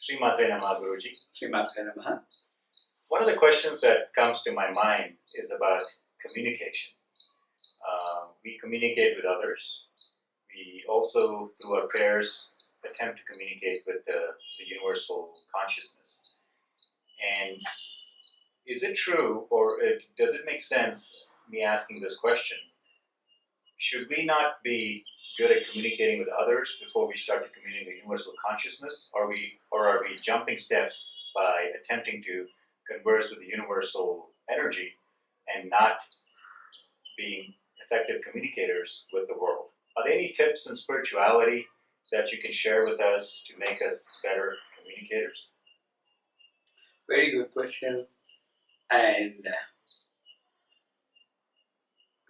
Srimatre Namaha, Guruji. Srimatre Namaha. One of the questions that comes to my mind is about communication. We communicate with others. We also, through our prayers, attempt to communicate with the universal consciousness. And is it true, or does it make sense, me asking this question? Should we not be good at communicating with others before we start to communicate with universal consciousness? Or are we jumping steps by attempting to converse with the universal energy and not being effective communicators with the world? Are there any tips in spirituality that you can share with us to make us better communicators? Very good question, and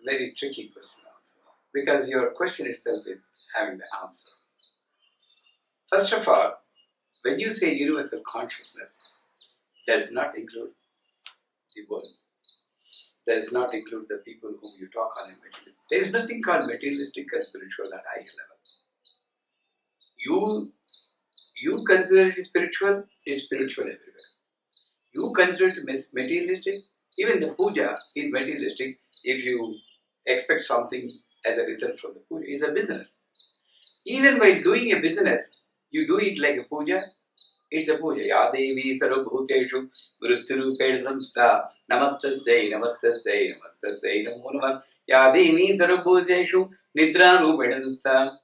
very tricky question also, because your question itself is having the answer. First of all, when you say universal consciousness, does not include the world, does not include the people whom you talk on a materialistic. There is nothing called materialistic and spiritual at higher level. You consider it spiritual, it's spiritual everywhere. You consider it materialistic, even the puja is materialistic if you expect something as a result from the puja. It's a business. Even by doing a business, you do it like a puja, it's a puja. Ya Devi Sarvabhuteshu Vrutthirupen Samstha Namastastai Namastastai Namastastai Namo Namah Ya Devi Sarvabhuteshu Nidra Rupen Samstha.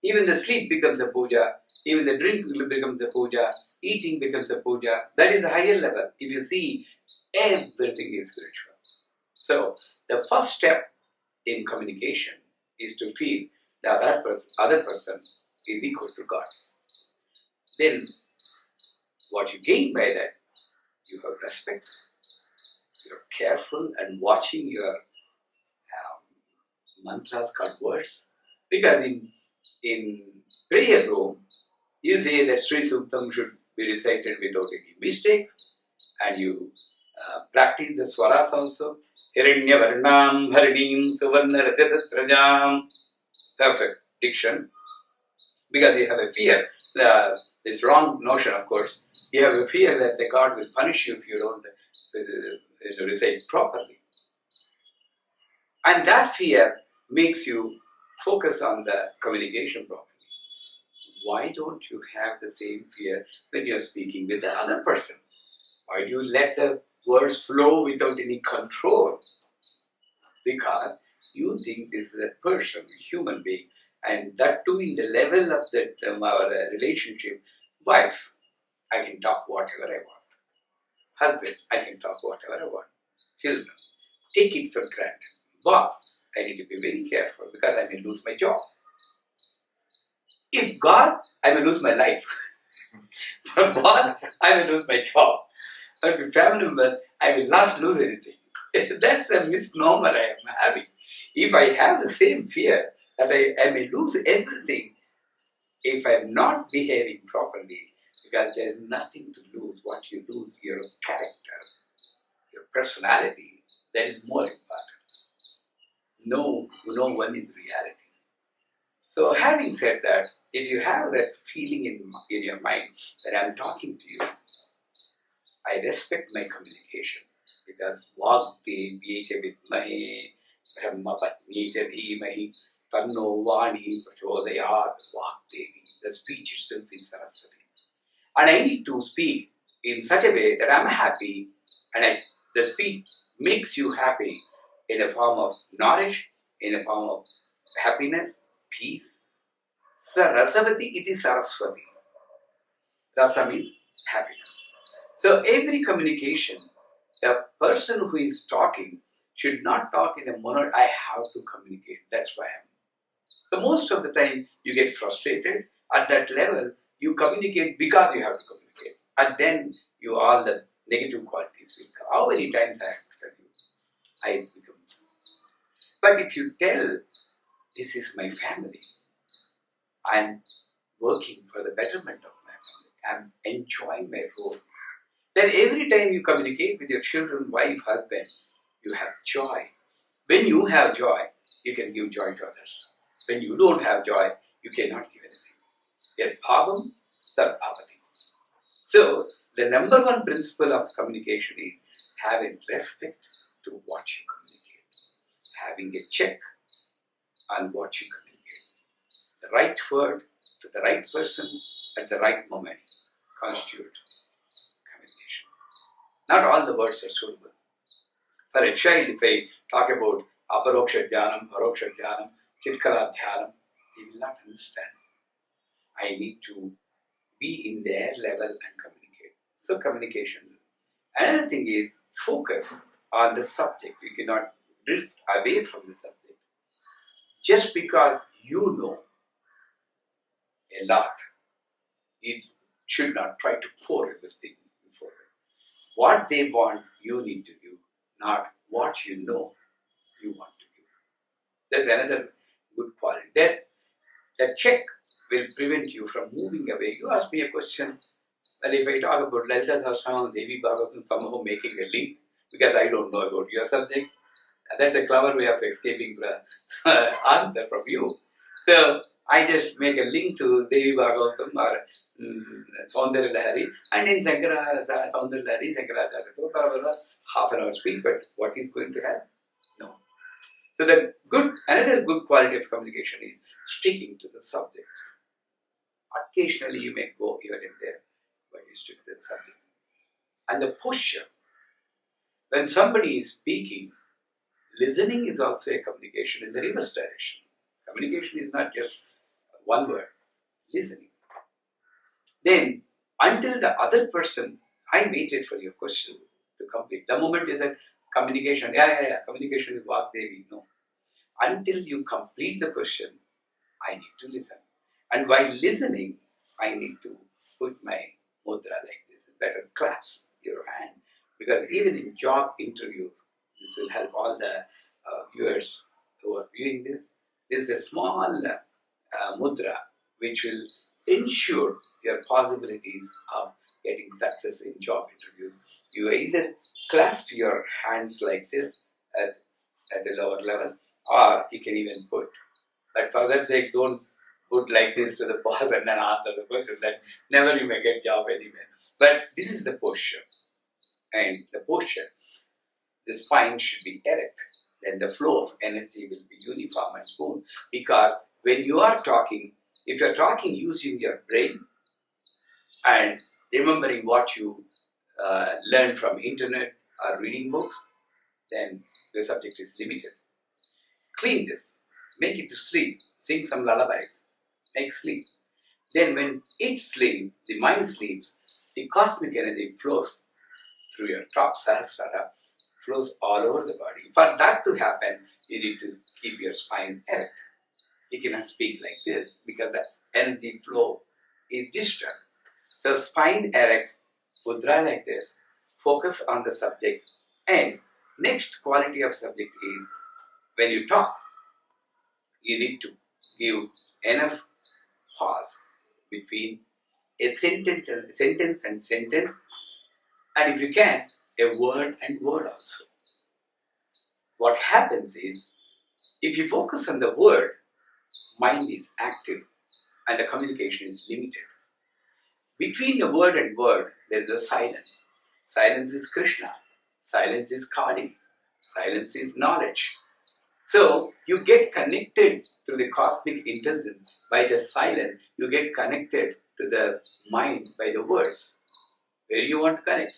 Even the sleep becomes a puja, even the drink becomes a puja, eating becomes a puja. That is a higher level. If you see, everything is spiritual. So, the first step in communication is to feel the other person is equal to God. Then, what you gain by that, you have respect, you're careful and watching your mantras called words. Because in prayer room, you say that Sri Suktam should be recited without any mistakes, and you practice the swaras also. Hiranya Varnam Harinim Suvarna Rajam. Perfect diction. Because you have a fear, this wrong notion, of course, you have a fear that the God will punish you if you don't recite properly. And that fear makes you focus on the communication properly. Why don't you have the same fear when you're speaking with the other person? Why do you let the words flow without any control? Because you think this is a person, a human being, and that too in the level of our relationship. Wife, I can talk whatever I want. Husband, I can talk whatever I want. Children, take it for granted. Boss, I need to be very careful because I may lose my job. If God, I may lose my life. For God, I may lose my job. But with family members, I will not lose anything. That's a misnomer I am having. If I have the same fear that I may lose everything if I am not behaving properly, because there is nothing to lose. What you lose, your character, your personality, that is more important. No one is reality. So having said that, if you have that feeling in your mind that I am talking to you, I respect my communication because Vagdevi Vidmahe Brahma Patnita Dhimahi Tanno Vani Prachodayat Vagdevi. The speech itself is Saraswati. And I need to speak in such a way that I'm happy and the speech makes you happy in a form of knowledge, in a form of happiness, peace. Saraswati iti Saraswati. Rasa means happiness. So every communication, the person who is talking should not talk in a manner, I have to communicate, that's why I am. So most of the time you get frustrated. At that level, you communicate because you have to communicate. And then all the negative qualities will come. How many times I have to tell you? Eyes becomes. But if you tell, this is my family, I am working for the betterment of my family, I am enjoying my role, then every time you communicate with your children, wife, husband, you have joy. When you have joy, you can give joy to others. When you don't have joy, you cannot give anything. Yet bhavam tad bhavati. So, the number one principle of communication is having respect to what you communicate, having a check on what you communicate. The right word to the right person at the right moment constitute communication. Not all the words are suitable. For a child, if I talk about aparoksha dhyanam, paroksha dhyanam, chitkala dhyanam, they will not understand. I need to be in their level and communicate. So communication. Another thing is focus on the subject. You cannot drift away from the subject. Just because you know a lot, it should not try to pour everything before them. What they want, you need to give, not what you know you want to give. That's another good quality. That check will prevent you from moving away. You ask me a question, well, if I talk about Lalita Sahasranam, Devi Bhagavatam, somehow making a link, because I don't know about your subject, that's a clever way of escaping the answer from you. So I just make a link to Devi Bhagavatam or Saundarya Lahari, and in Sankara Saundarya Lahari, Shankaracharya, half an hour speak, but what is going to happen? No. So another good quality of communication is sticking to the subject. Occasionally you may go here and there, but you stick to the subject. And the posture. When somebody is speaking, listening is also a communication in the reverse direction. Communication is not just one word, listening. Then, until the other person, I waited for your question to complete. The moment you said communication, communication is Vagdevi, no. Until you complete the question, I need to listen. And while listening, I need to put my mudra like this. Better clasp your hand. Because even in job interviews, this will help all the viewers who are viewing this. There is a small mudra which will ensure your possibilities of getting success in job interviews. You either clasp your hands like this at a lower level, or you can even put. But for that sake, don't put like this to the boss and then answer the question. Then never you may get job anywhere. But this is the posture. And the posture, the spine should be erect. Then the flow of energy will be uniform and smooth. Because when you are talking, if you are talking using your brain and remembering what you learned from internet or reading books, then the subject is limited. Clean this. Make it to sleep. Sing some lullabies. Make sleep. Then when it sleeps, the mind sleeps, the cosmic energy flows through your top sahasrara, flows all over the body. For that to happen, you need to keep your spine erect. You cannot speak like this because the energy flow is disturbed. So spine erect, mudra like this, focus on the subject. And next quality of subject is when you talk, you need to give enough pause between a sentence and sentence, and if you can, a word and word also. What happens is, if you focus on the word, mind is active and the communication is limited. Between the word and word, there is a silence. Silence is Krishna. Silence is Kali. Silence is knowledge. So, you get connected to the cosmic intelligence by the silence. You get connected to the mind by the words. Where you want to connect?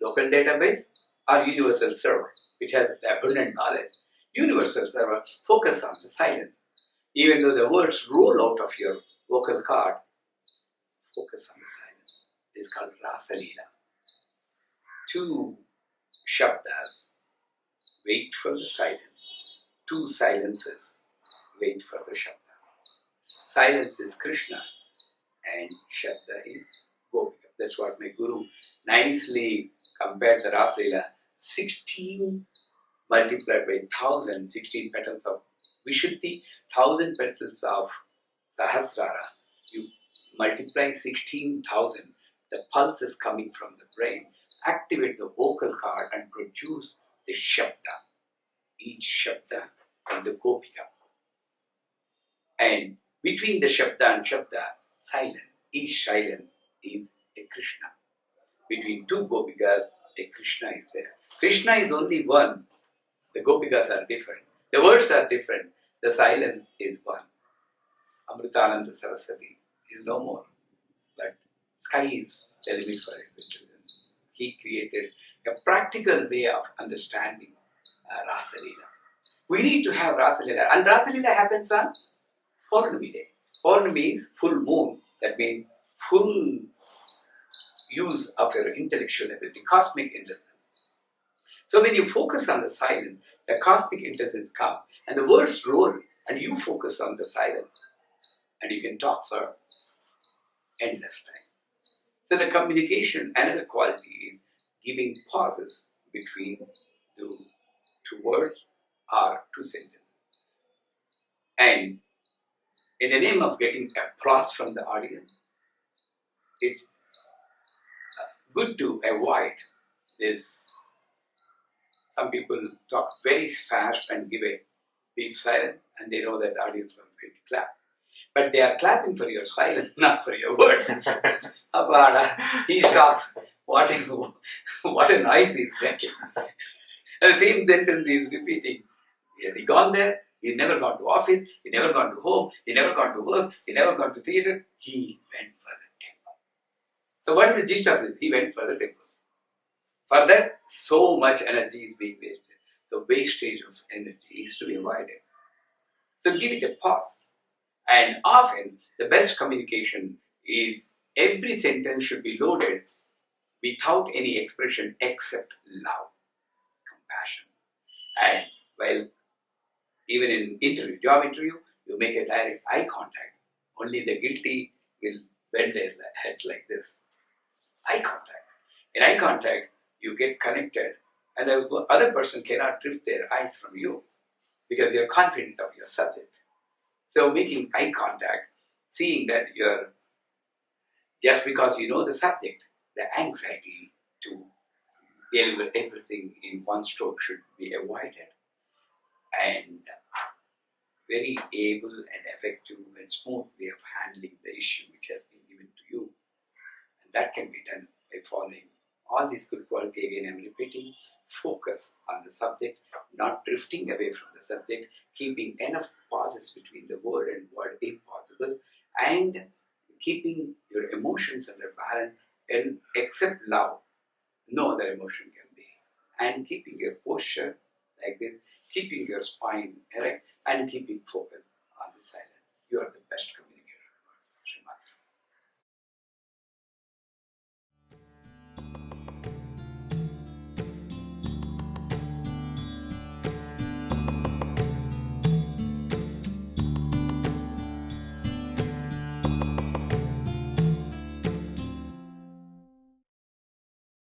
Local database or universal server, which has abundant knowledge. Universal server, focus on the silence. Even though the words roll out of your vocal cord, focus on the silence. It's called Rasa Leela. Two shabdas, wait for the silence. Two silences, wait for the shabda. Silence is Krishna and shabda is Gopika. That's what my guru nicely compared the Rasa Leela. 16 multiplied by 1,000, 16 petals of Vishuddhi, 1,000 petals of Sahasrara. You multiply 16,000, the pulse is coming from the brain, activate the vocal cord and produce the shabda. Each shabda is a Gopika. And between the shabda and shabda, silent, each silent is a Krishna. between two Gopikas, a Krishna is there. Krishna is only one. The Gopikas are different. The words are different. The silence is one. Amritananda Saraswati is no more. But sky is the limit for his intelligence. He created a practical way of understanding Rasa Leela. We need to have Rasa Leela. And Rasa Leela happens on Purnami day. Purnami is full moon. That means full use of your intellectual ability, cosmic intelligence. So when you focus on the silence, the cosmic intelligence comes and the words roll and you focus on the silence and you can talk for endless time. So the communication, another quality is giving pauses between two words or two sentences. And in the name of getting applause from the audience, it's good to avoid this. Some people talk very fast and give a brief silence, and they know that the audience will clap. But they are clapping for your silence, not for your words. Abada, he stopped. What a noise he's making. And the same sentence he is repeating. Has he gone there? He's never gone to office, he never gone to home, he never gone to work, he never gone to theatre. He went for the temple. So what is the gist of this? He went for the temple. For that, so much energy is being wasted. So wastage of energy is to be avoided. So give it a pause. And often, the best communication is every sentence should be loaded without any expression except love, compassion. And while even in job interview, you make a direct eye contact. Only the guilty will bend their heads like this. Eye contact. In eye contact, you get connected and the other person cannot drift their eyes from you because you're confident of your subject. So making eye contact, seeing that you're, just because you know the subject, the anxiety to deliver everything in one stroke should be avoided. And very able and effective and smooth way of handling the issue which has been given to you. And that can be done by following all these good qualities. Again, I'm repeating, focus on the subject, not drifting away from the subject, keeping enough pauses between the word and word if possible, and keeping your emotions under balance, and except love, no other emotion can be. And keeping your posture like this, keeping your spine erect, and keeping focus on the silence. You are the best communicator.